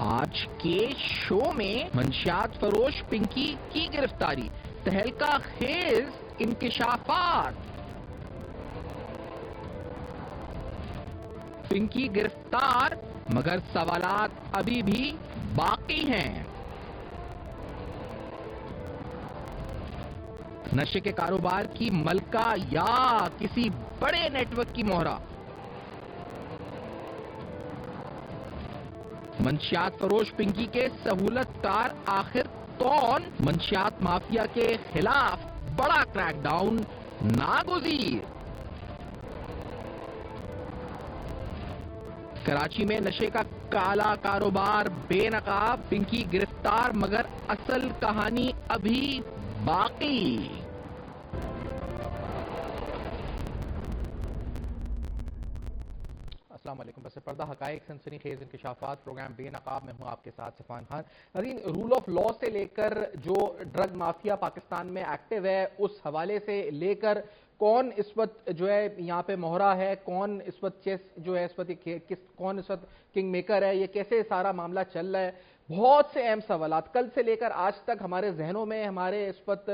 آج کے شو میں منشیات فروش پنکی کی گرفتاری، تہلکہ خیز انکشافات۔ پنکی گرفتار مگر سوالات ابھی بھی باقی ہیں۔ نشے کے کاروبار کی ملکہ یا کسی بڑے نیٹ ورک کی مہرا؟ منشیات فروش پنکی کے سہولت کار آخر کون؟ منشیات مافیا کے خلاف بڑا کریک ڈاؤن ناگزیر۔ کراچی میں نشے کا کالا کاروبار بے نقاب، پنکی گرفتار مگر اصل کہانی ابھی باقی۔ السلام علیکم، بس پردہ حقائق سنسنی خیز انکشافات، پروگرام بے نقاب میں ہوں آپ کے ساتھ سفان خان۔ ناظرین، رول آف لا سے لے کر جو ڈرگ مافیا پاکستان میں ایکٹیو ہے، اس حوالے سے لے کر کون اس وقت جو ہے یہاں پہ مہرا ہے، کون اس وقت چیس جو ہے اس وقت کون اس وقت کنگ میکر ہے، یہ کیسے سارا معاملہ چل رہا ہے، بہت سے اہم سوالات کل سے لے کر آج تک ہمارے ذہنوں میں، ہمارے اس وقت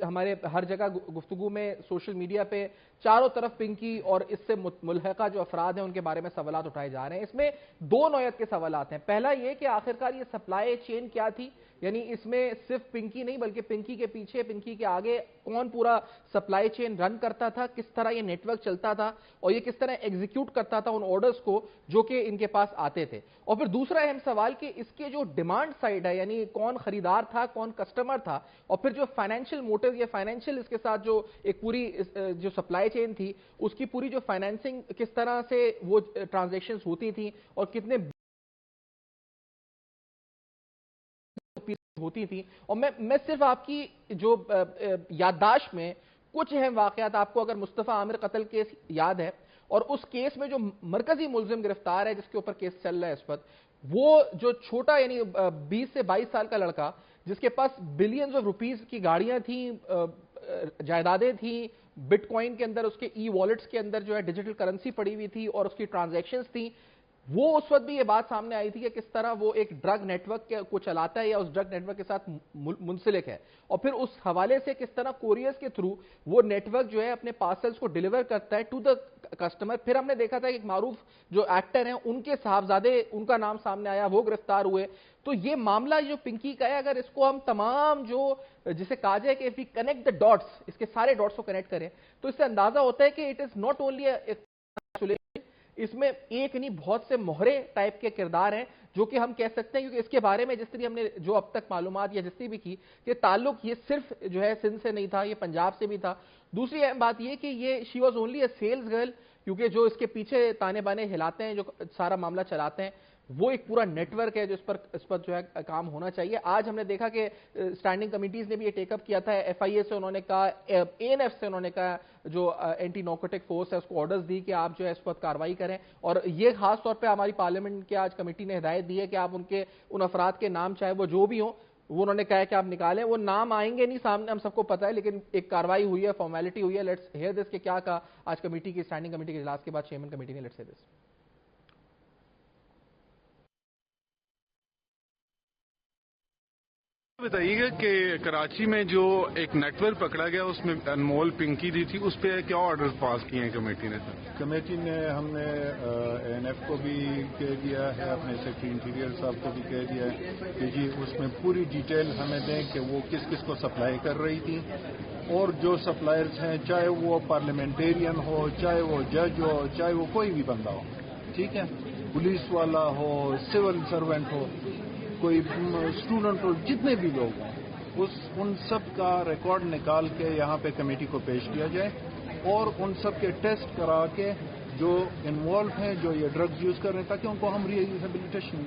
ہمارے ہر جگہ گفتگو میں، سوشل میڈیا پہ چاروں طرف پنکی اور اس سے ملحقہ جو افراد ہیں ان کے بارے میں سوالات اٹھائے جا رہے ہیں۔ اس میں دو نوعیت کے سوالات ہیں۔ پہلا یہ کہ آخرکار یہ سپلائی چین کیا تھی، یعنی اس میں صرف پنکی نہیں بلکہ پنکی کے پیچھے، پنکی کے آگے کون پورا سپلائی چین رن کرتا تھا، کس طرح یہ نیٹ ورک چلتا تھا اور یہ کس طرح ایگزیکیوٹ کرتا تھا ان آرڈرز کو جو کہ ان کے پاس آتے تھے۔ اور پھر دوسرا اہم سوال کہ اس کے جو ڈیمانڈ سائیڈ ہے، یعنی کون خریدار تھا، کون کسٹمر تھا، اور پھر جو فائنینشیل موٹیو یا فائنینشیل اس کے ساتھ جو ایک پوری جو سپلائی چین تھی اس کی پوری جو فائنینسنگ کس طرح سے وہ ٹرانزیکشنز ہوتی تھیں اور کتنے ہوتی تھی۔ اور میں صرف آپ کی جو یادداشت میں کچھ اہم واقعات آپ کو، اگر مصطفیٰ عامر قتل کیس یاد ہے اور اس کیس میں جو مرکزی ملزم گرفتار ہے جس کے اوپر کیس چل رہا ہے اس وقت، وہ جو چھوٹا یعنی 20 سے 22 سال کا لڑکا جس کے پاس بلینز آف روپیز کی گاڑیاں تھیں، جائیدادیں تھیں، بٹ کوائن کے اندر، اس کے ای والیٹس کے اندر جو ہے ڈیجیٹل کرنسی پڑی ہوئی تھی اور اس کی ٹرانزیکشنز تھیں، وہ اس وقت بھی یہ بات سامنے آئی تھی کہ کس طرح وہ ایک ڈرگ نیٹ ورک کو چلاتا ہے یا اس ڈرگ نیٹ ورک کے ساتھ منسلک ہے، اور پھر اس حوالے سے کس طرح کوریئرز کے تھرو وہ نیٹ ورک جو ہے اپنے پارسلز کو ڈیلیور کرتا ہے ٹو دا کسٹمر۔ پھر ہم نے دیکھا تھا کہ ایک معروف جو ایکٹر ہیں ان کے صاحبزادے، ان کا نام سامنے آیا، وہ گرفتار ہوئے۔ تو یہ معاملہ جو پنکی کا ہے، اگر اس کو ہم تمام جو جسے کہا جائے کہ if we connect the dots، اس کے سارے ڈاٹس کو کنیکٹ کریں تو اس سے اندازہ ہوتا ہے کہ اٹ از ناٹ اونلی اس میں ایک نہیں بہت سے مہرے ٹائپ کے کردار ہیں جو کہ ہم کہہ سکتے ہیں، کیونکہ اس کے بارے میں جس طرح ہم نے جو اب تک معلومات یا جس طرح بھی کی کہ تعلق یہ صرف جو ہے سندھ سے نہیں تھا، یہ پنجاب سے بھی تھا۔ دوسری اہم بات یہ کہ یہ she was only a sales girl, کیونکہ جو اس کے پیچھے تانے بانے ہلاتے ہیں، جو سارا معاملہ چلاتے ہیں، وہ ایک پورا نیٹ ورک ہے جو اس پر جو ہے کام ہونا چاہیے۔ آج ہم نے دیکھا کہ اسٹینڈنگ کمیٹیز نے بھی یہ ٹیک اپ کیا تھا، ایف آئی اے سے انہوں نے کہا، اے این ایف سے انہوں نے کہا، جو اینٹی نارکوٹک فورس ہے اس کو آرڈرز دی کہ آپ جو ہے اس پر کارروائی کریں، اور یہ خاص طور پہ ہماری پارلیمنٹ کے آج کمیٹی نے ہدایت دی ہے کہ آپ ان افراد کے نام چاہے وہ جو بھی ہوں، وہ انہوں نے کہا ہے کہ آپ نکالیں، وہ نام آئیں گے نہیں سامنے، ہم سب کو پتہ ہے، لیکن ایک کارروائی ہوئی ہے، فارمیلٹی ہوئی ہے۔ لیٹس ہیئر دس کہ کیا کہا آج کمیٹی کی اسٹینڈنگ کمیٹی کے اجلاس کے بعد چیئرمین کمیٹی نے۔ لیٹس ہیئر دس۔ بتائیے گا کہ کراچی میں جو ایک نیٹ ورک پکڑا گیا اس میں انمول پنکی دی تھی، اس پہ کیا آرڈر پاس کیے ہیں کمیٹی نے؟ کمیٹی نے ہم نے اے این ایف کو بھی کہہ دیا ہے، اپنے سیکرٹری انٹیریئر صاحب کو بھی کہہ دیا ہے کہ جی اس میں پوری ڈیٹیل ہمیں دیں کہ وہ کس کس کو سپلائی کر رہی تھی، اور جو سپلائرز ہیں چاہے وہ پارلیمنٹیرین ہو، چاہے وہ جج ہو، چاہے وہ کوئی بھی بندہ ہو، ٹھیک ہے، پولیس والا ہو، سول سرونٹ ہو، کوئی اسٹوڈنٹ ہو، جتنے بھی لوگ ہوں، ان سب کا ریکارڈ نکال کے یہاں پہ کمیٹی کو پیش کیا جائے، اور ان سب کے ٹیسٹ کرا کے جو انوالو ہیں، جو یہ ڈرگز یوز کر رہے ہیں، تاکہ ان کو ہم ری ریہیبلیٹیشن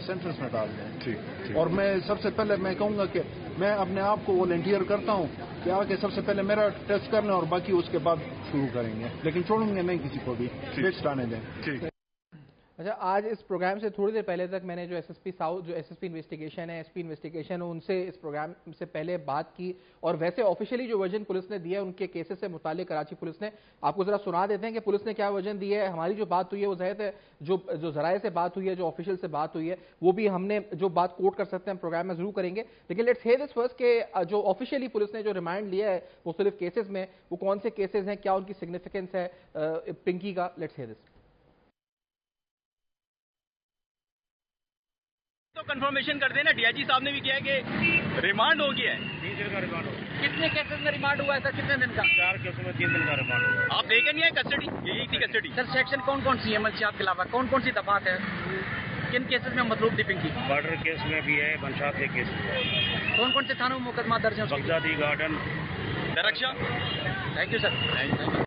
سینٹرز میں ڈال دیں۔ اور میں سب سے پہلے میں کہوں گا کہ میں اپنے آپ کو والنٹیئر کرتا ہوں کہ آ کے سب سے پہلے میرا ٹیسٹ کر لیں اور باقی اس کے بعد شروع کریں گے، لیکن چھوڑوں گے نہیں کسی کو بھی، ٹیسٹ آنے دیں۔ اچھا، آج اس پروگرام سے تھوڑی دیر پہلے تک میں نے جو ایس ایس پی ساؤتھ، جو ایس ایس پی انویسٹیگیشن ہے، ایس پی انویسٹیگیشن، ان سے اس پروگرام سے پہلے بات کی، اور ویسے آفیشیلی جو ورژن پولیس نے دیا ہے ان کے کیسز سے متعلق کراچی پولیس نے، آپ کو ذرا سنا دیتے ہیں کہ پولیس نے کیا ورژن دیا ہے. ہماری جو بات ہوئی ہے وہ ظاہر ہے جو ذرائع سے بات ہوئی ہے، جو آفیشیل سے بات ہوئی ہے، وہ بھی ہم نے جو بات کوٹ کر سکتے ہیں پروگرام میں ضرور کریں گے، لیکن لیٹس ہیئر دس فرسٹ کہ جو آفیشیلی پولیس نے جو ریمانڈ لیا ہے مختلف کیسز میں، وہ کون سے کیسز ہیں، کیا ان کی سگنیفیکنس ہے پنکی کا. لیٹس ہیئر دس. تو کنفرمیشن کر دینا، ڈی آئی جی صاحب نے بھی کیا ہے کہ ریمانڈ ہو گیا ہے. 3 دن کا ریمانڈ ہوگا. کتنے کیسز میں ریمانڈ ہوا ہے سر؟ کتنے دن کا؟ 4 کیسوں میں 3 دن کا ریمانڈ ہوگا. آپ دیکھیں نہیں ہے کسٹڈی، یہی تھی کسٹڈی. سر سیکشن کون کون سی ہے منشیات کے علاوہ؟ کون کون سی دفعات ہے؟ کن کیسز میں مطلوب تھی پنکی؟ بارڈر کیس میں بھی ہے، بنشات کے کیس میں ہے. کون کون سے تھانوں میں مقدمات درج ہیں؟ بغدادی گارڈن، درخشا. Thank you sir.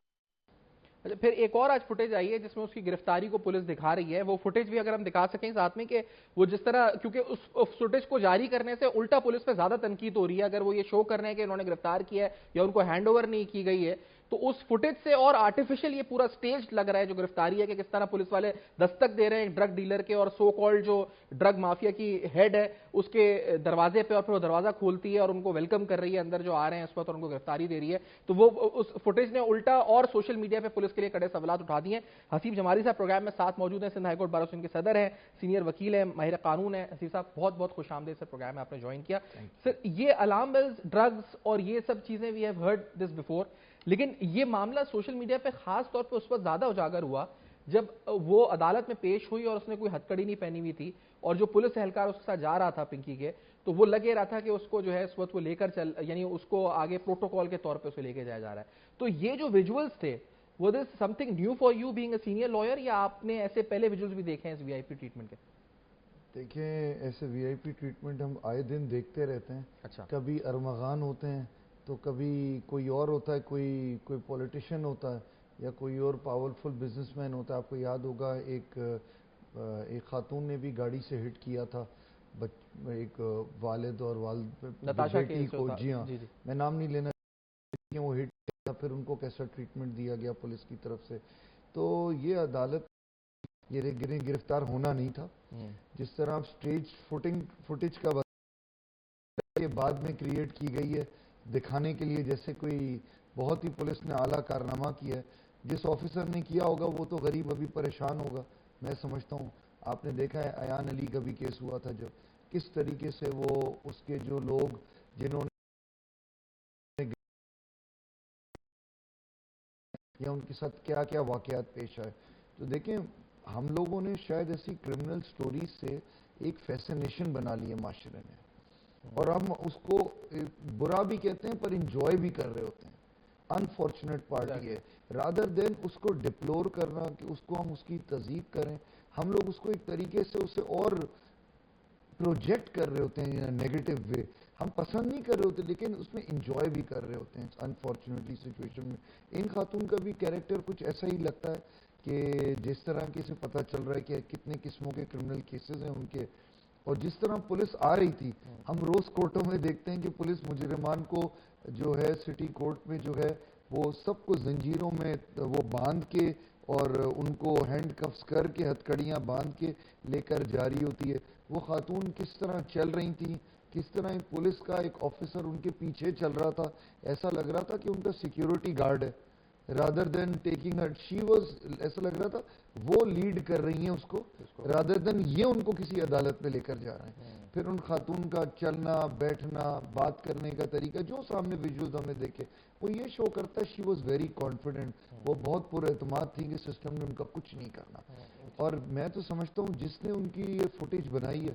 اچھا، پھر ایک اور آج فوٹیج آئی ہے جس میں اس کی گرفتاری کو پولیس دکھا رہی ہے. وہ فوٹیج بھی اگر ہم دکھا سکیں ساتھ میں، کہ وہ جس طرح، کیونکہ اس فوٹیج کو جاری کرنے سے الٹا پولیس پہ زیادہ تنقید ہو رہی ہے. اگر وہ یہ شو کر رہے ہیں کہ انہوں نے گرفتار کیا ہے یا ان کو ہینڈ اوور نہیں کی گئی ہے، تو اس فوٹیج سے اور آرٹیفیشل یہ پورا سٹیج لگ رہا ہے جو گرفتاری ہے، کہ کس طرح پولیس والے دستک دے رہے ہیں ڈرگ ڈیلر کے، اور سو کالڈ جو ڈرگ مافیا کی ہیڈ ہے اس کے دروازے پہ، اور پھر وہ دروازہ کھولتی ہے اور ان کو ویلکم کر رہی ہے اندر جو آ رہے ہیں اس وقت، اور ان کو گرفتاری دے رہی ہے. تو وہ اس فوٹیج نے الٹا اور سوشل میڈیا پہ پولیس کے لیے کڑے سوالات اٹھا دیے ہیں. حسیب جمالی صاحب پروگرام میں ساتھ موجود ہیں، سندھ ہائی کورٹ بار ایسوسی کے صدر ہیں، سینئر وکیل ہیں، ماہر قانون ہیں. حسیب صاحب بہت بہت خوش آمدید سر، پروگرام میں آپ نے جوائن کیا. سر، یہ الارم بیلز، ڈرگز اور یہ سب چیزیں we have heard this before, لیکن یہ معاملہ سوشل میڈیا پہ خاص طور پہ اس وقت زیادہ اجاگر ہوا جب وہ عدالت میں پیش ہوئی اور اس نے کوئی ہتھ کڑی نہیں پہنی ہوئی تھی، اور جو پولیس اہلکار اس کے ساتھ جا رہا تھا پنکی کے، تو وہ لگے رہا تھا کہ اس کو جو ہے اس وقت وہ لے کر یعنی اس کو آگے پروٹوکول کے طور پہ اسے لے کے جایا جا رہا ہے. تو یہ جو ویژولز تھے، وہ this some thing new for you being a senior lawyer, یا آپ نے ایسے پہلے ویژولز بھی دیکھے ہیں اس وی آئی پی ٹریٹمنٹ کے؟ دیکھیں، ایسے وی آئی پی ٹریٹمنٹ ہم آئے دن دیکھتے رہتے ہیں. اچھا. کبھی ارمغان ہوتے ہیں تو کبھی کوئی اور ہوتا ہے، کوئی پولیٹیشین ہوتا ہے، یا کوئی اور پاورفل بزنس مین ہوتا ہے. آپ کو یاد ہوگا ایک خاتون نے بھی گاڑی سے ہٹ کیا تھا ایک والد اور والد بیٹی کو. جی ہاں، میں نام نہیں لینا، وہ ہٹ کیا، پھر ان کو کیسا ٹریٹمنٹ دیا گیا پولیس کی طرف سے. تو یہ عدالت یہ گرفتار ہونا نہیں تھا. جس طرح آپ اسٹیج فوٹیج کا یہ بعد میں کریٹ کی گئی ہے دکھانے کے لیے جیسے کوئی بہت ہی پولیس نے اعلیٰ کارنامہ کیا ہے. جس آفیسر نے کیا ہوگا وہ تو غریب ابھی پریشان ہوگا. میں سمجھتا ہوں آپ نے دیکھا ہے ایان علی کا بھی کیس ہوا تھا، جب کس طریقے سے وہ اس کے جو لوگ جنہوں نے یا ان کے ساتھ کیا کیا واقعات پیش آئے. تو دیکھیں، ہم لوگوں نے شاید ایسی کرمنل سٹوریز سے ایک فیسنیشن بنا لی ہے معاشرے میں، اور ہم اس کو برا بھی کہتے ہیں پر انجوائے بھی کر رہے ہوتے ہیں. انفارچونیٹ پارٹ یہ ہے، رادر دین اس کو ڈپلور کرنا کہ اس کو ہم اس کی تذیق کریں، ہم لوگ اس کو ایک طریقے سے اسے اور پروجیکٹ کر رہے ہوتے ہیں نیگیٹو وے. ہم پسند نہیں کر رہے ہوتے لیکن اس میں انجوائے بھی کر رہے ہوتے ہیں انفارچونیٹلی سچویشن میں. ان خاتون کا بھی کیریکٹر کچھ ایسا ہی لگتا ہے کہ جس طرح کی سے پتہ چل رہا ہے کہ کتنے قسموں کے کرمنل کیسز ہیں ان کے، اور جس طرح پولیس آ رہی تھی. ہم روز کورٹوں میں دیکھتے ہیں کہ پولیس مجرمان کو جو ہے سٹی کورٹ میں جو ہے وہ سب کو زنجیروں میں وہ باندھ کے اور ان کو ہینڈ کفس کر کے ہتھکڑیاں باندھ کے لے کر جاری ہوتی ہے. وہ خاتون کس طرح چل رہی تھیں، کس طرح پولیس کا ایک آفیسر ان کے پیچھے چل رہا تھا، ایسا لگ رہا تھا کہ ان کا سیکیورٹی گارڈ ہے. Rather than taking Hare she was, ایسا لگ رہا تھا وہ لیڈ کر رہی ہیں اس کو، رادر دین یہ ان کو کسی عدالت میں لے کر جا رہے ہیں. پھر ان خاتون کا چلنا بیٹھنا بات کرنے کا طریقہ جو سامنے ویژولز ہمیں دیکھے وہ یہ شو کرتا ہے شی واز ویری کانفیڈنٹ. وہ بہت پر اعتماد تھی کہ سسٹم نے ان کا کچھ نہیں کرنا. اور میں تو سمجھتا ہوں جس نے ان کی یہ فوٹیج بنائی ہے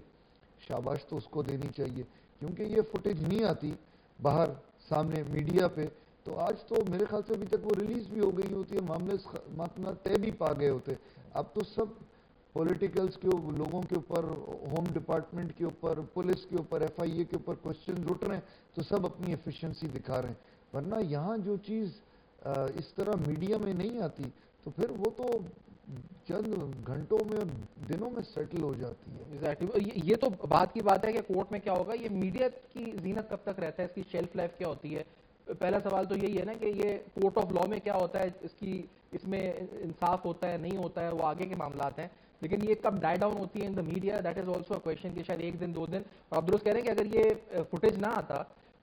شاباش تو اس کو دینی چاہیے، کیونکہ یہ فوٹیج نہیں آتی باہر سامنے میڈیا پہ تو آج تو میرے خیال سے ابھی تک وہ ریلیز بھی ہو گئی ہوتی ہے، معاملے طے بھی پا گئے ہوتے. اب تو سب پولیٹیکلز کے لوگوں کے اوپر، ہوم ڈپارٹمنٹ کے اوپر، پولیس کے اوپر، ایف آئی اے کے اوپر کوشچن اٹھ رہے ہیں تو سب اپنی ایفیشنسی دکھا رہے ہیں. ورنہ یہاں جو چیز اس طرح میڈیا میں نہیں آتی تو پھر وہ تو چند گھنٹوں میں دنوں میں سیٹل ہو جاتی ہے. یہ تو بات کی بات ہے کہ کورٹ میں کیا ہوگا. یہ میڈیا کی زینت کب تک رہتا ہے، اس کی شیلف لائف کیا ہوتی ہے؟ پہلا سوال تو یہی ہے نا کہ یہ کورٹ آف لا میں کیا ہوتا ہے، اس کی اس میں انصاف ہوتا ہے نہیں ہوتا ہے وہ آگے کے معاملات ہیں، لیکن یہ کب ڈائی ڈاؤن ہوتی ہے in the media, that is also a question کہ شاید ایک دن 2 دن، اور آپ درست کہہ رہے ہیں کہ اگر یہ فوٹیج نہ آتا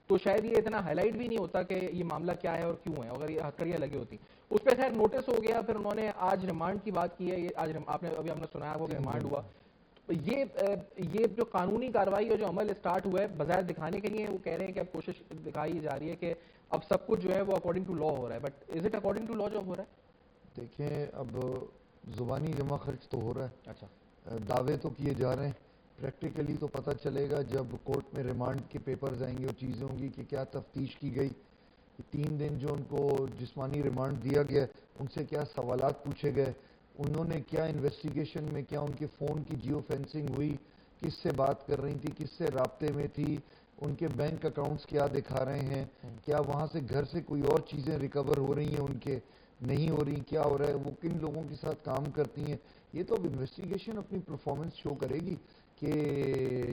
تو شاید یہ اتنا ہائی لائٹ بھی نہیں ہوتا کہ یہ معاملہ کیا ہے اور کیوں ہے، اگر یہ ہتکڑیاں لگی ہوتی. اس پہ خیر نوٹس ہو گیا، پھر انہوں نے آج ریمانڈ کی بات کی ہے، یہ آج آپ نے ابھی ہم نے سنایا وہ کہ ریمانڈ ہوا. یہ جو قانونی کارروائی اور جو عمل اسٹارٹ ہوا ہے بظاہر دکھانے کے لیے وہ کہہ رہے ہیں کہ اب کوشش دکھائی جا رہی ہے کہ اب سب کچھ جو ہے وہ اکارڈنگ ٹو لا ہو رہا ہے، but is it according to law جو ہو رہا ہے؟ دیکھیں اب زبانی جمع خرچ تو ہو رہا ہے، اچھا دعوے تو کیے جا رہے ہیں، پریکٹیکلی تو پتہ چلے گا جب کورٹ میں ریمانڈ کے پیپرز آئیں گے اور چیزیں ہوں گی کہ کیا تفتیش کی گئی، 3 دن جو ان کو جسمانی ریمانڈ دیا گیا ان سے کیا سوالات پوچھے گئے، انہوں نے کیا انویسٹیگیشن میں کیا ان کے فون کی جیو فینسنگ ہوئی، کس سے بات کر رہی تھی، کس سے رابطے میں تھی، ان کے بینک اکاؤنٹس کیا دکھا رہے ہیں، کیا وہاں سے گھر سے کوئی اور چیزیں ریکور ہو رہی ہیں ان کے نہیں ہو رہی، کیا ہو رہا ہے، وہ کن لوگوں کے ساتھ کام کرتی ہیں. یہ تو اب انویسٹیگیشن اپنی پرفارمنس شو کرے گی کہ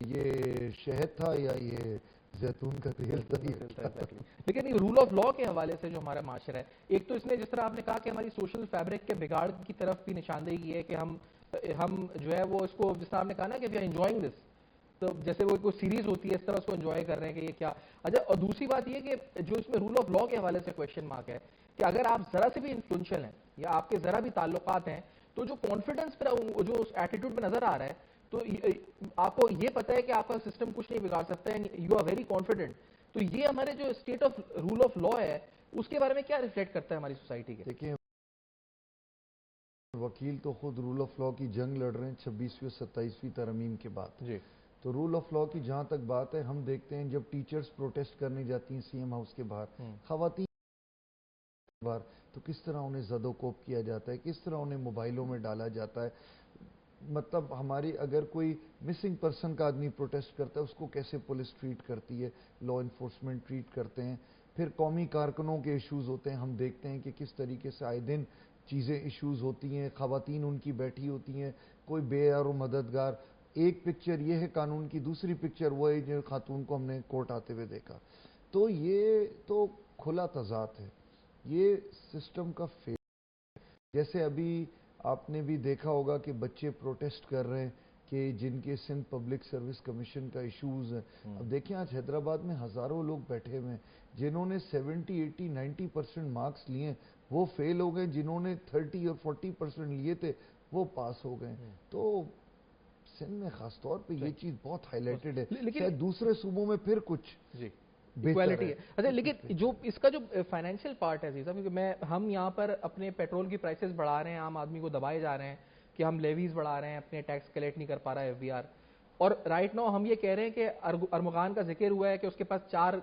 یہ شہد تھا یا یہ زیتون کا تیل تھا. لیکن رول آف لا کے حوالے سے جو ہمارا معاشرہ ہے، ایک تو اس نے جس طرح آپ نے کہا کہ ہماری سوشل فیبرک کے بگاڑ کی طرف بھی نشاندہی کی ہے کہ ہم جو ہے وہ اس کو جس طرح آپ نے کہا نا کہ وی آر انجوائنگ دس، تو جیسے وہ کوئی سیریز ہوتی ہے اس طرح اس کو انجوائے کر رہے ہیں کہ یہ کیا. اچھا، اور دوسری بات یہ کہ جو اس میں رول آف لا کے حوالے سے کویشچن مارک ہے کہ اگر آپ ذرا سے بھی انفلوئنشل ہیں یا آپ کے ذرا بھی تعلقات ہیں تو جو کانفیڈنس پہ جو اس ایٹیٹیوڈ پہ نظر آ رہا ہے تو آپ کو یہ پتا ہے کہ آپ کا سسٹم کچھ نہیں بگاڑ سکتا ہے، یو آر ویری کانفیڈنٹ. تو یہ ہمارے جو state of rule of law ہے اس کے بارے میں کیا ریفلیکٹ کرتا ہے ہماری سوسائٹی کے؟ دیکھیں وکیل تو خود رول آف لا کی جنگ لڑ رہے ہیں 26ویں 27ویں ترمیم کے بعد. جی تو رول آف لا کی جہاں تک بات ہے ہم دیکھتے ہیں جب ٹیچرز پروٹیسٹ کرنے جاتی ہیں سی ایم ہاؤس کے باہر، خواتین کے باہر، تو کس طرح انہیں زد و کوب کیا جاتا ہے، کس طرح انہیں موبائلوں میں ڈالا جاتا ہے. مطلب ہماری اگر کوئی مسنگ پرسن کا آدمی پروٹیسٹ کرتا ہے اس کو کیسے پولیس ٹریٹ کرتی ہے، لا انفورسمنٹ ٹریٹ کرتے ہیں. پھر قومی کارکنوں کے ایشوز ہوتے ہیں، ہم دیکھتے ہیں کہ کس طریقے سے آئے دن چیزیں ایشوز ہوتی ہیں، خواتین ان کی بیٹھی ہوتی ہیں، کوئی بے یار و مددگار. ایک پکچر یہ ہے قانون کی، دوسری پکچر وہ ہے جو خاتون کو ہم نے کورٹ آتے ہوئے دیکھا. تو یہ تو کھلا تضاد ہے، یہ سسٹم کا فیل. جیسے ابھی آپ نے بھی دیکھا ہوگا کہ بچے پروٹیسٹ کر رہے ہیں کہ جن کے سندھ پبلک سروس کمیشن کا ایشوز ہے. اب دیکھیں آج حیدرآباد میں ہزاروں لوگ بیٹھے ہوئے ہیں جنہوں نے 70 80 90% مارکس لیے وہ فیل ہو گئے، جنہوں نے 30 اور 40% لیے تھے وہ پاس ہو گئے. تو سندھ میں خاص طور پہ یہ چیز بہت ہائی لائٹڈ ہے، شاید دوسرے صوبوں میں پھر کچھ ایکویلٹی ہے. اچھا لیکن جو اس کا جو فائنینشیل پارٹ ہے عزیزہ، کیونکہ ہم یہاں پر اپنے پیٹرول کی پرائسز بڑھا رہے ہیں، عام آدمی کو دبائے جا رہے ہیں کہ ہم لیویز بڑھا رہے ہیں، اپنے ٹیکس کلیکٹ نہیں کر پا رہا ہے ایف بی آر. اور رائٹ ناؤ ہم یہ کہہ رہے ہیں کہ ارمغان کا ذکر ہوا ہے کہ اس کے پاس 4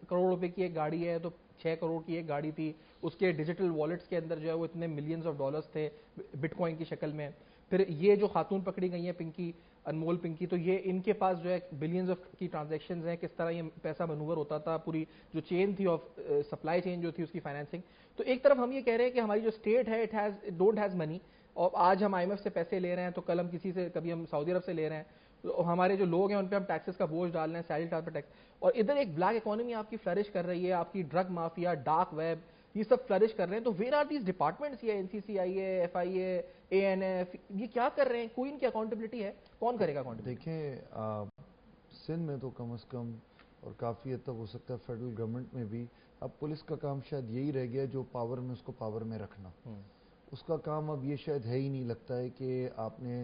کروڑ روپے کی ایک گاڑی ہے تو 6 کروڑ کی ایک گاڑی تھی، اس کے ڈیجیٹل والٹس کے اندر جو ہے وہ اتنے ملینز آف ڈالرز تھے بٹ کوائن کی شکل میں. پھر یہ جو خاتون پکڑی گئی ہیں پنکی، انمول پنکی، تو یہ ان کے پاس جو ہے بلینز آف کی ٹرانزیکشنز ہیں، کس طرح یہ پیسہ منور ہوتا تھا، پوری جو چین تھی آف سپلائی چین جو تھی اس کی فائنینسنگ. تو ایک طرف ہم یہ کہہ رہے ہیں کہ ہماری جو اسٹیٹ ہے اٹ ڈونٹ ہیز منی، اور آج ہم آئی ایم ایف سے پیسے لے رہے ہیں تو کل ہم کسی سے، کبھی ہم سعودی عرب سے لے رہے ہیں، تو ہمارے جو لوگ ہیں ان پہ ہم ٹیکسز کا بوجھ ڈال رہے ہیں، سیلری ٹرانسفر ٹیکس. اور ادھر ایک بلیک اکانومی آپ کی فلرش کر رہی ہے، آپ کی ڈرگ مافیا، ڈارک ویب، یہ سب فلرش کر رہے ہیں. تو ویئر آر دیز ڈپارٹمنٹس؟ یہ این سی سی آئی ہے، ایف آئی اے، اے این ایف، یہ کیا کر رہے ہیں؟ کوئی ان کی اکاؤنٹیبلٹی ہے؟ کون کرے گا اکاؤنٹیبلٹی؟ دیکھیں سندھ میں تو کم از کم اور کافی حد تک ہو سکتا ہے فیڈرل گورنمنٹ میں بھی اب پولیس کا کام شاید یہی رہ گیا جو پاور میں اس کو پاور میں رکھنا. اس کا کام اب یہ شاید ہے ہی نہیں لگتا ہے کہ آپ نے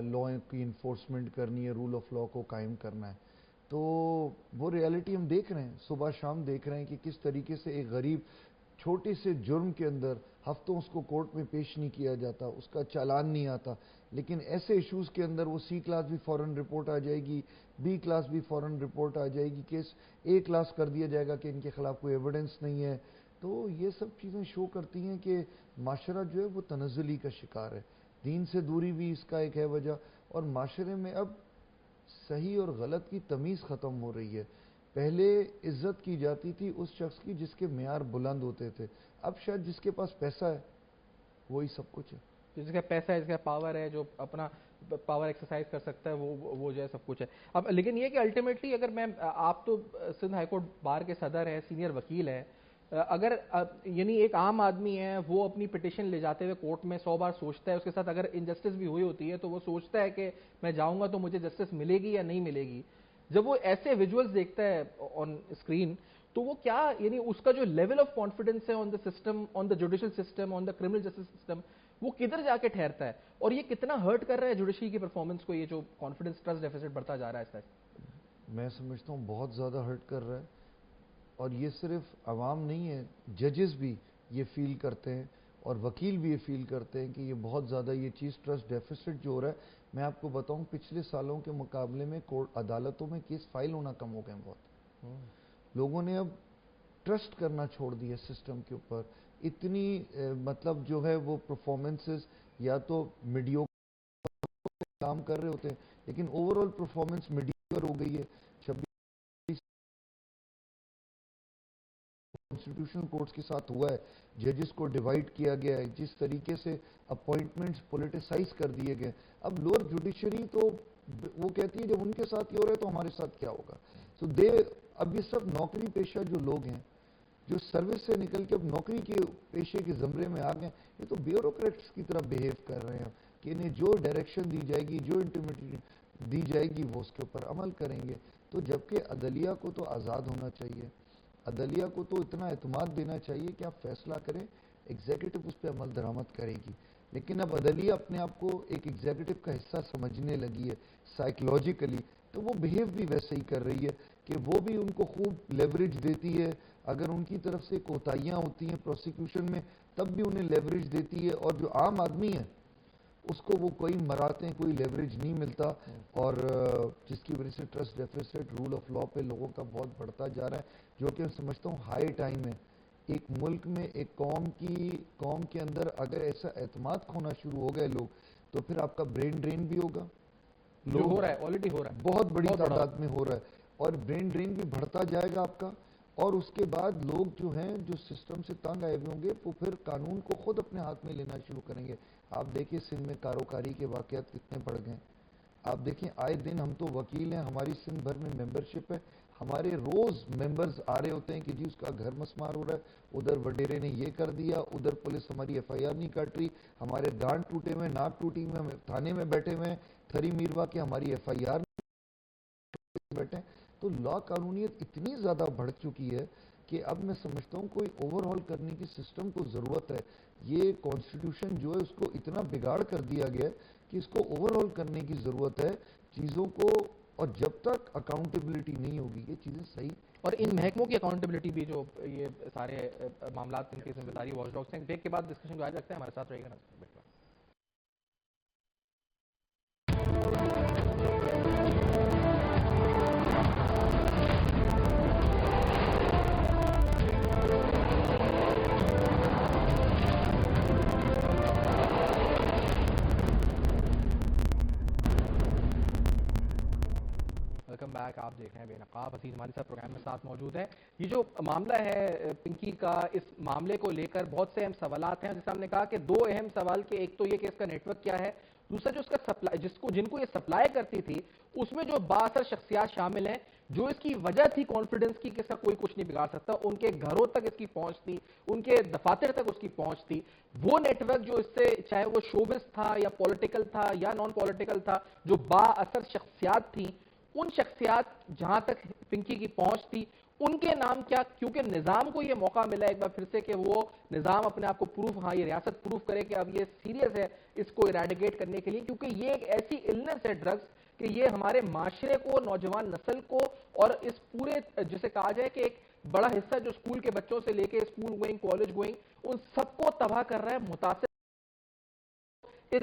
لا کی انفورسمنٹ کرنی ہے، رول آف لا کو قائم کرنا ہے. تو وہ ریالٹی ہم دیکھ رہے ہیں، صبح شام دیکھ رہے ہیں کہ کس طریقے سے ایک غریب چھوٹے سے جرم کے اندر ہفتوں اس کو کورٹ میں پیش نہیں کیا جاتا، اس کا چالان نہیں آتا. لیکن ایسے ایشوز کے اندر وہ سی کلاس بھی فوراً رپورٹ آ جائے گی، بی کلاس بھی فوراً رپورٹ آ جائے گی، کیس اے کلاس کر دیا جائے گا کہ ان کے خلاف کوئی ایویڈنس نہیں ہے. تو یہ سب چیزیں شو کرتی ہیں کہ معاشرہ جو ہے وہ تنزلی کا شکار ہے. دین سے دوری بھی اس کا ایک ہے وجہ، اور معاشرے میں اب صحیح اور غلط کی تمیز ختم ہو رہی ہے. پہلے عزت کی جاتی تھی اس شخص کی جس کے معیار بلند ہوتے تھے، اب شاید جس کے پاس پیسہ ہے وہی سب کچھ ہے، جس کا پیسہ ہے، جس کا پاور ہے، جو اپنا پاور ایکسرسائز کر سکتا ہے وہ جو ہے سب کچھ ہے. اب لیکن یہ کہ الٹیمیٹلی اگر میں، آپ تو سندھ ہائی کورٹ بار کے صدر ہیں، سینئر وکیل ہیں، اگر یعنی ایک عام آدمی ہے وہ اپنی پٹیشن لے جاتے ہوئے کورٹ میں 100 بار سوچتا ہے, اس کے ساتھ اگر انجسٹس بھی ہوئی ہوتی ہے تو وہ سوچتا ہے کہ میں جاؤں گا تو مجھے جسٹس ملے گی یا نہیں ملے گی. جب وہ ایسے ویژولز دیکھتا ہے آن اسکرین تو وہ کیا یعنی اس کا جو لیول آف کانفیڈنس ہے on the system, on the judicial system, on the criminal justice system, وہ کدھر جا کے ٹھہرتا ہے, اور یہ کتنا ہرٹ کر رہا ہے جوڈیشری کی پرفارمنس کو, یہ جو کانفیڈنس ٹرسٹ ڈیفیسٹ بڑھتا جا رہا ہے اس طرح. میں سمجھتا ہوں بہت زیادہ ہرٹ کر رہا ہے, اور یہ صرف عوام نہیں ہے, ججز بھی یہ فیل کرتے ہیں اور وکیل بھی یہ فیل کرتے ہیں کہ یہ بہت زیادہ یہ چیز ٹرسٹ ڈیفیسٹ جو ہو رہا ہے. میں آپ کو بتاؤں پچھلے سالوں کے مقابلے میں عدالتوں میں کیس فائل ہونا کم ہو گئے ہیں بہت. لوگوں نے اب ٹرسٹ کرنا چھوڑ دیا سسٹم کے اوپر. اتنی مطلب جو ہے وہ پرفارمنسز یا تو میڈیو کام کر رہے ہوتے ہیں لیکن اوور آل پرفارمنس میڈیوکر ہو گئی ہے. 26 کانسٹیٹیوشنل کورٹس کے ساتھ ہوا ہے, ججز کو ڈیوائڈ کیا گیا ہے, جس طریقے سے اپوائنٹمنٹس پولیٹیسائز کر دیے گئے. اب لوور جوڈیشری تو وہ کہتی ہے جب ان کے ساتھ یہ ہو رہا ہے تو ہمارے ساتھ کیا ہوگا. تو اب یہ سب نوکری پیشہ جو لوگ ہیں جو سروس سے نکل کے اب نوکری کے پیشے کے زمرے میں آ گئے, یہ تو بیوروکریٹس کی طرح بہیو کر رہے ہیں کہ انہیں جو ڈائریکشن دی جائے گی, جو انٹیمیٹی دی جائے گی وہ اس کے اوپر عمل کریں گے. تو جبکہ عدلیہ کو تو آزاد ہونا چاہیے, عدلیہ کو تو اتنا اعتماد دینا چاہیے کہ آپ فیصلہ کریں, ایگزیکٹو اس پہ عمل درآمد کرے گی. لیکن اب عدلیہ اپنے آپ کو ایک ایگزیکٹو کا حصہ سمجھنے لگی ہے سائیکولوجیکلی, تو وہ بہیو بھی ویسے ہی کر رہی ہے کہ وہ بھی ان کو خوب لیوریج دیتی ہے. اگر ان کی طرف سے کوتاہیاں ہوتی ہیں پروسیکیوشن میں تب بھی انہیں لیوریج دیتی ہے, اور جو عام آدمی ہے اس کو وہ کوئی مراتے کوئی لیوریج نہیں ملتا, اور جس کی وجہ سے trust deficit rule of law پہ لوگوں کا بہت بڑھتا جا رہا ہے, جو کہ میں سمجھتا ہوں ہائی ٹائم ہے. ایک ملک میں ایک قوم کے اندر اگر ایسا اعتماد کھونا شروع ہو گئے لوگ, تو پھر آپ کا برین ڈرین بھی ہوگا. جو ہو رہا ہے آلریڈی ہو رہا ہے, بہت بڑی تعداد میں ہو رہا ہے, اور برین ڈرین بھی بڑھتا جائے گا آپ کا. اور اس کے بعد لوگ جو ہیں جو سسٹم سے تنگ آئے ہوئے ہوں گے وہ پھر قانون کو خود اپنے ہاتھ میں لینا شروع کریں گے. آپ دیکھیں سندھ میں کاروکاری کے واقعات کتنے بڑھ گئے. آپ دیکھیں آئے دن ہم تو وکیل ہیں, ہماری سندھ بھر میں ممبرشپ ہے, ہمارے روز ممبرز آ رہے ہوتے ہیں کہ جی اس کا گھر مسمار ہو رہا ہے, ادھر وڈیرے نے یہ کر دیا, ادھر پولیس ہماری ایف آئی آر نہیں کاٹ رہی, ہمارے دانت ٹوٹے ہوئے, ناک ٹوٹی ہوئے, ہم تھانے میں بیٹھے ہوئے ہیں, تھری میروا کے ہماری ایف آئی آر بیٹھے ہیں. تو لا قانونیت اتنی زیادہ بڑھ چکی ہے کہ اب میں سمجھتا ہوں کوئی اوور ہال کرنے کی سسٹم کو ضرورت ہے. یہ کانسٹیٹیوشن جو ہے اس کو اتنا بگاڑ کر دیا گیا کہ اس کو اوور ہال کرنے کی ضرورت ہے چیزوں کو, اور جب تک اکاؤنٹیبلٹی نہیں ہوگی یہ چیزیں صحیح. اور ان محکموں کی اکاؤنٹیبلٹی بھی جو یہ سارے معاملات ان کی ذمہ داری واچ ڈاگس ہیں, بریک کے بعد ڈسکشن جاری رکھتے ہیں. ہمارے ساتھ رہے گا. Welcome back. آپ دیکھ رہے ہیں بے نقاب. حسین ہمارے ساتھ پروگرام میں ساتھ موجود ہیں. یہ جو معاملہ ہے پنکی کا, اس معاملے کو لے کر بہت سے اہم سوالات ہیں. جیسے ہم نے کہا کہ دو اہم سوال کے, ایک تو یہ کہ اس کا نیٹ ورک کیا ہے, دوسرا جو اس کا سپلائی جن کو یہ سپلائی کرتی تھی اس میں جو بااثر شخصیات شامل ہیں, جو اس کی وجہ تھی کانفیڈنس کی کہ اس کا کوئی کچھ نہیں بگاڑ سکتا. ان کے گھروں تک اس کی پہنچ تھی, ان کے دفاتر تک اس کی پہنچ تھی. وہ نیٹ ورک جو اس سے, چاہے وہ شوبز تھا یا پولیٹیکل تھا یا نان پولیٹیکل تھا, جو بااثر شخصیات تھیں, ان شخصیات جہاں تک پنکی کی پہنچ تھی ان کے نام کیا, کیونکہ نظام کو یہ موقع ملا ایک بار پھر سے کہ وہ نظام اپنے آپ کو پروف, ہاں یہ ریاست پروف کرے کہ اب یہ سیریس ہے اس کو ایریڈیکیٹ کرنے کے لیے, کیونکہ یہ ایک ایسی النس ہے ڈرگز کہ یہ ہمارے معاشرے کو, نوجوان نسل کو, اور اس پورے جسے کہا جائے کہ ایک بڑا حصہ جو اسکول کے بچوں سے لے کے اسکول گوئنگ, کالج گوئنگ, ان سب کو تباہ کر رہا ہے. متاثر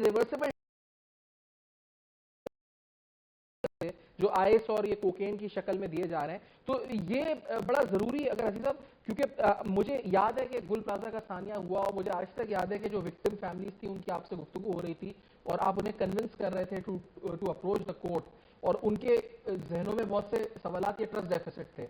ریورسبل جو آئس اور یہ کوکین کی شکل میں دیے جا رہے ہیں. تو یہ بڑا ضروری اگر عزیز صاحب, کیونکہ مجھے یاد ہے کہ گل پلازا کا ثانیہ ہوا, اور مجھے آج تک یاد ہے کہ جو وکٹم فیملیز تھی ان کی آپ سے گفتگو ہو رہی تھی اور آپ انہیں کنونس کر رہے تھے ٹو اپروچ دا کورٹ, اور ان کے ذہنوں میں بہت سے سوالات, یہ ٹرسٹ ڈیفیسٹ تھے.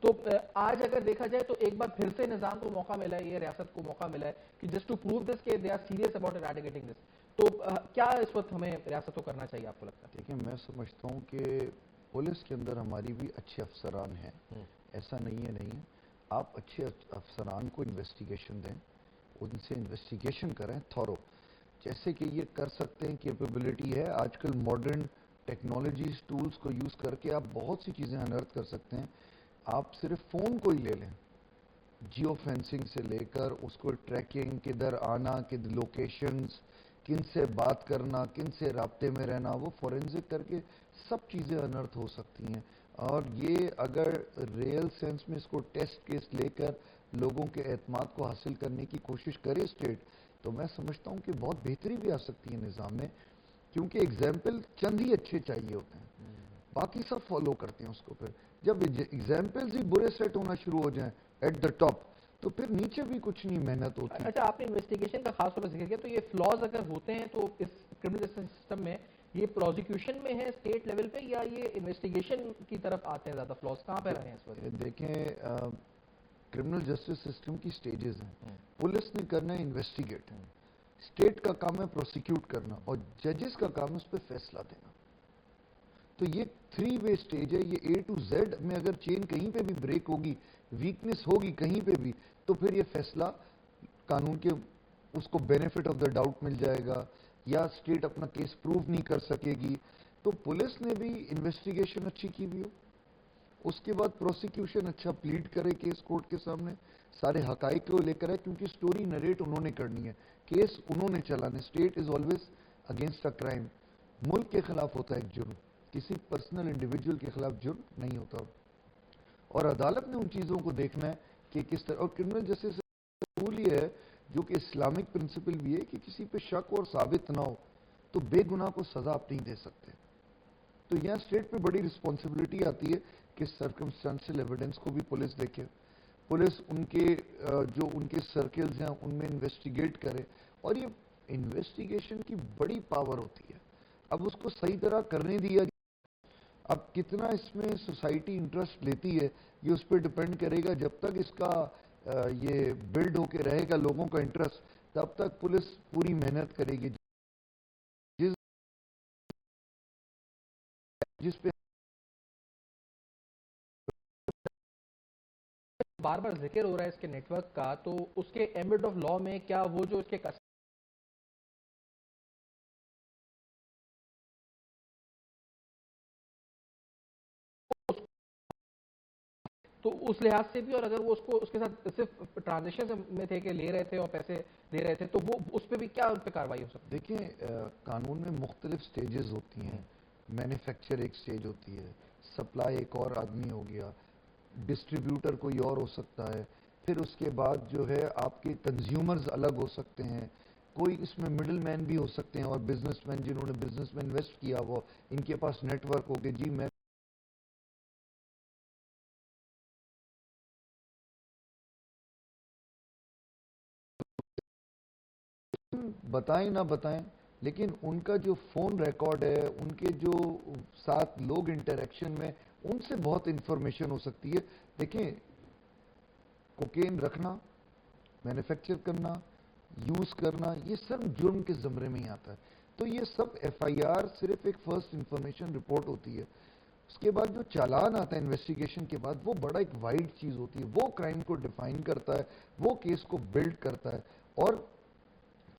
تو آج اگر دیکھا جائے تو ایک بار پھر سے نظام کو موقع ملا ہے, یہ ریاست کو موقع ملا ہے کہ جسٹ ٹو پروو دس کہ دے آر سیریس اباؤٹ ایریڈیکیٹنگ دس. تو کیا اس وقت ہمیں ریاست کو کرنا چاہیے آپ کو لگتا ہے؟ دیکھیں میں سمجھتا ہوں کہ پولیس کے اندر ہماری بھی اچھے افسران ہیں, ایسا نہیں ہے, آپ اچھے افسران کو انویسٹیگیشن دیں, ان سے انویسٹیگیشن کریں تھورو, جیسے کہ یہ کر سکتے ہیں, کیپیبلٹی ہے آج کل ماڈرن ٹیکنالوجیز ٹولز کو یوز کر کے آپ بہت سی چیزیں انرتھ کر سکتے ہیں. آپ صرف فون کو ہی لے لیں, جیو فینسنگ سے لے کر اس کو ٹریکنگ, کدھر آنا, لوکیشنز, کن سے بات کرنا, کن سے رابطے میں رہنا, وہ فورینزک کر کے سب چیزیں انرتھ ہو سکتی ہیں. اور یہ اگر ریئل سینس میں اس کو ٹیسٹ کیس لے کر لوگوں کے اعتماد کو حاصل کرنے کی کوشش کرے اسٹیٹ, تو میں سمجھتا ہوں کہ بہت بہتری بھی آ سکتی ہے نظام میں, کیونکہ ایگزامپل چند ہی اچھے چاہیے ہوتے ہیں, باقی سب فالو کرتے ہیں اس کو. پھر جب ایگزامپلز ہی برے سیٹ ہونا شروع ہو جائیں ایٹ دا ٹاپ, تو پھر نیچے بھی کچھ نہیں محنت ہوتی. اچھا, آپ نے انویسٹیگیشن کا خاص طور پر ذکر کیا, تو یہ فلاز اگر ہوتے ہیں تو اس کرمنل جسٹس سسٹم میں یہ پروزیکیوشن میں ہے اسٹیٹ لیول پہ, یا یہ انویسٹیگیشن کی طرف آتے ہیں زیادہ فلاز کہاں پہ رہے ہیں اس وقت؟ دیکھیں, کرمنل جسٹس سسٹم کی سٹیجز ہیں. پولیس نے کرنا ہے انویسٹیگیٹ, اسٹیٹ کا کام ہے پروسیکیوٹ کرنا, اور ججز کا کام ہے اس پہ فیصلہ دینا. تو یہ 3 وے سٹیج ہے. یہ A to Z میں اگر چین کہیں پہ بھی بریک ہوگی, ویکنس ہوگی کہیں پہ بھی, تو پھر یہ فیصلہ قانون کے اس کو بینیفٹ آف دا ڈاؤٹ مل جائے گا, یا اسٹیٹ اپنا کیس پروو نہیں کر سکے گی. تو پولیس نے بھی انویسٹیگیشن اچھی کی ہوئی ہو, اس کے بعد پروسیکیوشن اچھا پلیڈ کرے کیس کورٹ کے سامنے, سارے حقائق کو لے کر ہے, کیونکہ سٹوری نریٹ انہوں نے کرنی ہے, کیس انہوں نے چلانے. State is always against a crime. ملک کے خلاف ہوتا ہے ایک جرم, کسی پرسنل انڈیویجول کے خلاف جرم نہیں ہوتا. اور عدالت نے ان چیزوں کو دیکھنا ہے کہ کس طرح, اور کرمنل جسٹس رول یہ ہے جو کہ اسلامک پرنسپل بھی ہے کہ کسی پہ شک اور ثابت نہ ہو تو بے گناہ کو سزا آپ نہیں دے سکتے. تو یہاں اسٹیٹ پہ بڑی رسپانسبلٹی آتی ہے کہ سرکمسٹانشل ایویڈنس کو بھی پولیس دیکھے, پولیس ان کے جو ان کے سرکلز ہیں ان میں انویسٹیگیٹ کرے. اور یہ انویسٹیگیشن کی بڑی پاور ہوتی ہے, اب اس کو صحیح طرح کرنے دیا. اب کتنا اس میں سوسائٹی انٹرسٹ لیتی ہے یہ اس پہ ڈپینڈ کرے گا. جب تک اس کا یہ بلڈ ہو کے رہے گا لوگوں کا انٹرسٹ, تب تک پولیس پوری محنت کرے گی. جس پہ بار بار ذکر ہو رہا ہے اس کے نیٹ ورک کا, تو اس کے ایمبٹ آف لا میں کیا وہ جو اس کے تو اس لحاظ سے بھی, اور اگر وہ اس کو اس کے ساتھ صرف ٹرانزیکشن میں تھے کہ لے رہے تھے اور پیسے دے رہے تھے, تو وہ اس پہ بھی کیا ان پہ کاروائی ہو سکتی ہے؟ دیکھیں, قانون میں مختلف سٹیجز ہوتی ہیں. مینوفیکچر ایک سٹیج ہوتی ہے, سپلائی ایک اور آدمی ہو گیا, ڈسٹریبیوٹر کوئی اور ہو سکتا ہے, پھر اس کے بعد جو ہے آپ کے کنزیومرز الگ ہو سکتے ہیں, کوئی اس میں مڈل مین بھی ہو سکتے ہیں, اور بزنس مین جنہوں نے بزنس میں انویسٹ کیا وہ ان کے پاس نیٹ ورک ہو گیا. جی میں بتائیں نہ بتائیں, لیکن ان کا جو فون ریکارڈ ہے, ان کے جو ساتھ لوگ انٹریکشن میں, ان سے بہت انفارمیشن ہو سکتی ہے. دیکھیں, کوکین رکھنا, مینوفیکچر کرنا, یوز کرنا, یہ سب جرم کے زمرے میں ہی آتا ہے. تو یہ سب ایف آئی آر صرف ایک فرسٹ انفارمیشن رپورٹ ہوتی ہے. اس کے بعد جو چالان آتا ہے انویسٹیگیشن کے بعد, وہ بڑا ایک وائڈ چیز ہوتی ہے, وہ کرائم کو ڈیفائن کرتا ہے, وہ کیس کو بلڈ کرتا ہے. اور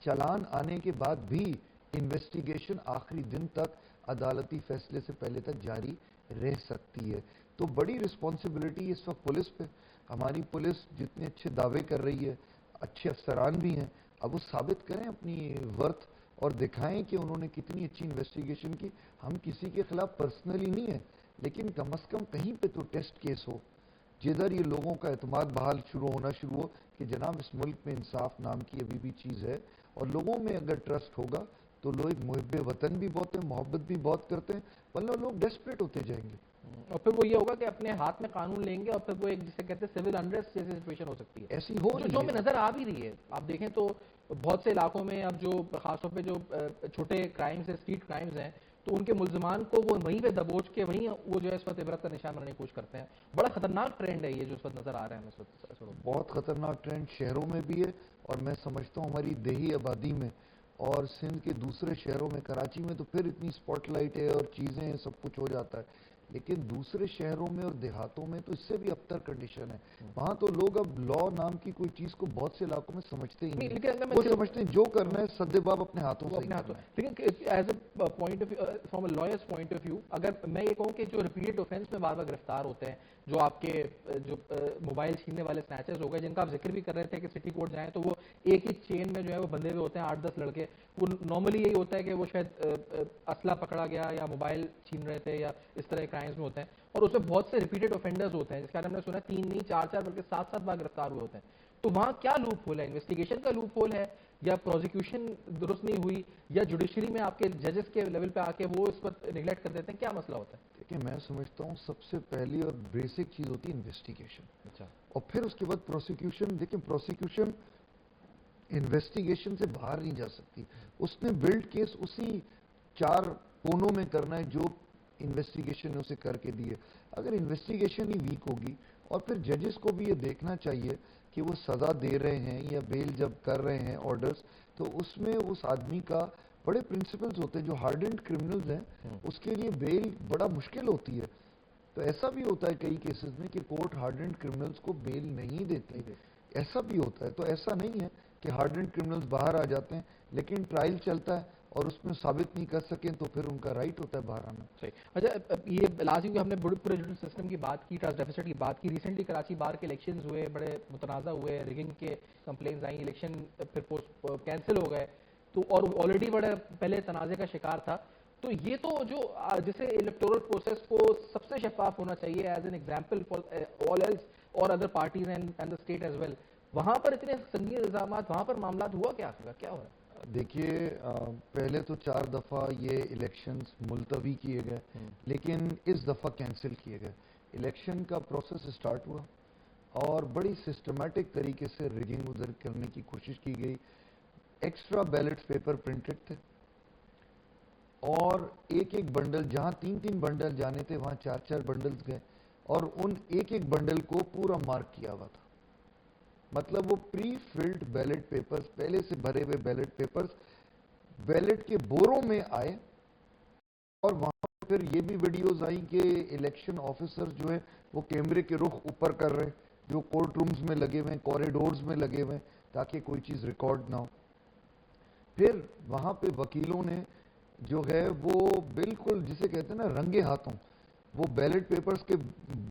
چالان آنے کے بعد بھی انویسٹیگیشن آخری دن تک عدالتی فیصلے سے پہلے تک جاری رہ سکتی ہے. تو بڑی رسپانسبلٹی اس وقت پولیس پہ. ہماری پولیس جتنے اچھے دعوے کر رہی ہے, اچھے افسران بھی ہیں, اب وہ ثابت کریں اپنی ورتھ اور دکھائیں کہ انہوں نے کتنی اچھی انویسٹیگیشن کی. ہم کسی کے خلاف پرسنلی نہیں ہیں, لیکن کم از کم کہیں پہ تو ٹیسٹ کیس ہو جدھر یہ لوگوں کا اعتماد بحال ہونا شروع ہو کہ جناب اس ملک میں انصاف نام کی ابھی بھی چیز ہے, اور لوگوں میں اگر ٹرسٹ ہوگا تو لوگ محب وطن بھی بہت ہیں, محبت بھی بہت کرتے ہیں, ورنہ لوگ ڈیسپریٹ ہوتے جائیں گے. اور پھر وہ یہ ہوگا کہ اپنے ہاتھ میں قانون لیں گے, اور پھر وہ ایک جسے کہتے ہیں سول انریسٹ جیسی سچویشن ہو سکتی ہے. ایسی ہو جو میں نظر آ بھی رہی ہے. آپ دیکھیں تو بہت سے علاقوں میں اب جو خاص طور پہ جو چھوٹے کرائمز ہیں, اسٹریٹ کرائمز ہیں, تو ان کے ملزمان کو وہ وہیں پہ دبوچ کے وہیں وہ جو ہے اس وقت عبرت کا نشان بنانے کی کوشش کرتے ہیں. بڑا خطرناک ٹرینڈ ہے یہ جو اس وقت نظر آ رہا ہے اس وقت. بہت خطرناک ٹرینڈ شہروں میں بھی ہے, اور میں سمجھتا ہوں ہماری دیہی آبادی میں اور سندھ کے دوسرے شہروں میں, کراچی میں تو پھر اتنی اسپاٹ لائٹ ہے اور چیزیں سب کچھ ہو جاتا ہے, لیکن دوسرے شہروں میں اور دیہاتوں میں تو اس سے بھی ابتر کنڈیشن ہے. وہاں تو لوگ اب لا نام کی کوئی چیز کو بہت سے علاقوں میں سمجھتے ہی نہیں. وہ سمجھتے ہیں جو کرنا ہے سدے باب اپنے ہاتھوں سے. لیکن as a point of from a lawyer's point of view اگر میں یہ کہوں کہ جو ریپیٹڈ آفینس میں بار بار گرفتار ہوتے ہیں, جو آپ کے جو موبائل چھیننے والے سنیچرز ہو گئے جن کا آپ ذکر بھی کر رہے تھے کہ سٹی کورٹ جائیں تو وہ ایک ہی چین میں جو ہے وہ بندے ہوئے ہوتے ہیں 8-10 لڑکے. وہ نارملی یہی ہوتا ہے کہ وہ شاید اسلحہ پکڑا گیا یا موبائل چھین رہے تھے یا اس طرح کے کرائمز میں ہوتے ہیں, اور اس میں بہت سے ریپیٹڈ آفینڈرز ہوتے ہیں جس کا ہم نے سنا 3 نہیں 4 بلکہ 7 بار گرفتار ہوئے ہوتے ہیں. تو وہاں کیا لوپ ہول ہے؟ انویسٹیگیشن کا لوپ ہول ہے, یا پروزیکیوشن درست نہیں ہوئی, یا جوڈیشری میں آپ کے ججز کے لیول پہ آ کے وہ اس پر نگلیکٹ کر دیتے ہیں؟ کیا مسئلہ ہوتا ہے؟ دیکھیں میں سمجھتا ہوں سب سے پہلی اور بیسک چیز ہوتی ہے انویسٹیگیشن. اچھا. اور پھر اس کے بعد پروسیکیوشن. دیکھیں پروسیکیوشن انویسٹیگیشن سے باہر نہیں جا سکتی. اس نے بلڈ کیس اسی 4 کونوں میں کرنا ہے جو انویسٹیگیشن نے اسے کر کے دی ہے. اگر انویسٹیگیشن ہی ویک ہوگی, اور پھر ججز کو بھی یہ دیکھنا چاہیے کہ وہ سزا دے رہے ہیں یا بیل جب کر رہے ہیں آرڈرز, تو اس میں اس آدمی کا بڑے پرنسپلز ہوتے ہیں. جو ہارڈنڈ کرمنلز ہیں اس کے لیے بیل بڑا مشکل ہوتی ہے. تو ایسا بھی ہوتا ہے کئی کیسز میں کہ کورٹ ہارڈنڈ کرمنلز کو بیل نہیں دیتی, ایسا بھی ہوتا ہے. تو ایسا نہیں ہے کہ ہارڈنڈ کرمنلز باہر آ جاتے ہیں, لیکن ٹرائل چلتا ہے اور اس میں ثابت نہیں کر سکیں تو پھر ان کا رائٹ ہوتا ہے باہر آنا. صحیح. اچھا, یہ لازم کہ ہم نے پورے جوڈیشل سسٹم کی بات کی, ٹرسٹ ڈیفیسٹ کی بات کی. ریسنٹلی کراچی بار کے الیکشنز ہوئے, بڑے متنازع ہوئے, ریگنگ کے کمپلینز آئیں, الیکشن پھر کینسل ہو گئے, تو اور آلریڈی بڑے پہلے تنازع کا شکار تھا. تو یہ تو جو جسے الیکٹورل پروسیس کو سب سے شفاف ہونا چاہیے as an example for all else اور other parties and the state as well, وہاں پر اتنے سنگین الزامات, وہاں پر معاملات ہوا کیا آخر کیا ہو رہا ہے؟ دیکھیے پہلے تو 4 دفعہ یہ الیکشنز ملتوی کیے گئے, لیکن اس دفعہ کینسل کیے گئے. الیکشن کا پروسیس سٹارٹ ہوا اور بڑی سسٹمیٹک طریقے سے ریگنگ ادھر کرنے کی کوشش کی گئی. ایکسٹرا بیلٹ پیپر پرنٹڈ تھے, اور ایک بنڈل, جہاں 3 بنڈل جانے تھے وہاں 4 بنڈلز گئے, اور ان ایک بنڈل کو پورا مارک کیا ہوا تھا. مطلب وہ پری فلڈ بیلٹ پیپرز, پہلے سے بھرے ہوئے بیلٹ پیپرز بیلٹ کے بوروں میں آئے. اور وہاں پھر یہ بھی ویڈیوز آئیں کہ الیکشن آفیسر جو ہیں وہ کیمرے کے رخ اوپر کر رہے ہیں, جو کورٹ رومز میں لگے ہوئے ہیں, کوریڈورز میں لگے ہوئے ہیں, تاکہ کوئی چیز ریکارڈ نہ ہو. پھر وہاں پہ وکیلوں نے جو ہے وہ بالکل جسے کہتے ہیں نا رنگے ہاتھوں وہ بیلٹ پیپرز کے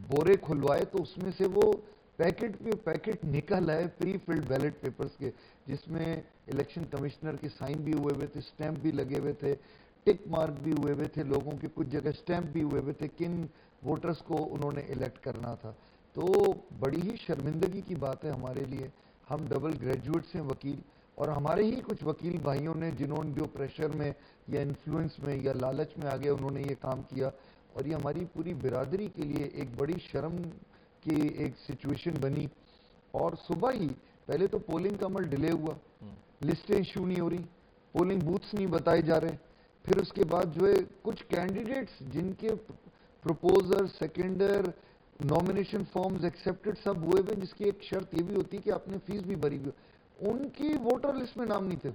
بورے کھلوائے, تو اس میں سے وہ پیکٹ پہ پیکٹ نکل آئے پری فلڈ بیلٹ پیپرز کے, جس میں الیکشن کمشنر کے سائن بھی ہوئے ہوئے تھے, سٹیمپ بھی لگے ہوئے تھے, ٹک مارک بھی ہوئے ہوئے تھے, لوگوں کے کچھ جگہ سٹیمپ بھی ہوئے ہوئے تھے کن ووٹرز کو انہوں نے الیکٹ کرنا تھا. تو بڑی ہی شرمندگی کی بات ہے ہمارے لیے. ہم ڈبل گریجویٹس ہیں وکیل, اور ہمارے ہی کچھ وکیل بھائیوں نے جنہوں نے جو پریشر میں یا انفلوئنس میں یا لالچ میں آگے انہوں نے یہ کام کیا, اور یہ ہماری پوری برادری کے لیے ایک بڑی شرم کی ایک سچویشن بنی. اور صبح ہی پہلے تو پولنگ کا عمل ڈیلے ہوا, لسٹیں ایشو نہیں ہو رہی, پولنگ بوتھس نہیں بتائے جا رہے. پھر اس کے بعد جو ہے کچھ کینڈیڈیٹس جن کے پروپوزر, سیکنڈر, نامینیشن فارمز ایکسیپٹڈ سب ہوئے ہوئے, جس کی ایک شرط یہ بھی ہوتی ہے کہ آپ نے فیس بھی بھری ہوئی, ان کی ووٹر لسٹ میں نام نہیں تھے.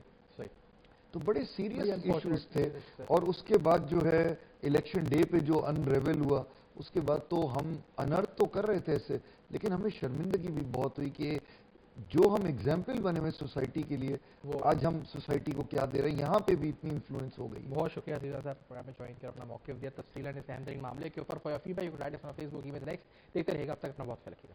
تو بڑے سیریس ایشوز تھے. اور اس کے بعد جو ہے الیکشن ڈے پہ جو انریول ہوا, اس کے بعد تو ہم انرتھ تو کر رہے تھے ایسے, لیکن ہمیں شرمندگی بھی بہت ہوئی کہ جو ہم ایگزامپل بنے ہوئے سوسائٹی کے لیے, آج ہم سوسائٹی کو کیا دے رہے ہیں, یہاں پہ بھی اتنی انفلوئنس ہو گئی. بہت شکریہ عزیزہ صاحب, پروگرام میں جوائن کر اپنا موقف دیا, تفصیلاً اس اہم ترین معاملے کے اوپر. For your feedback you can write us on Facebook, email, next دیکھتے رہیے گا. اب تک اپنا بہت خیال رکھیے گا.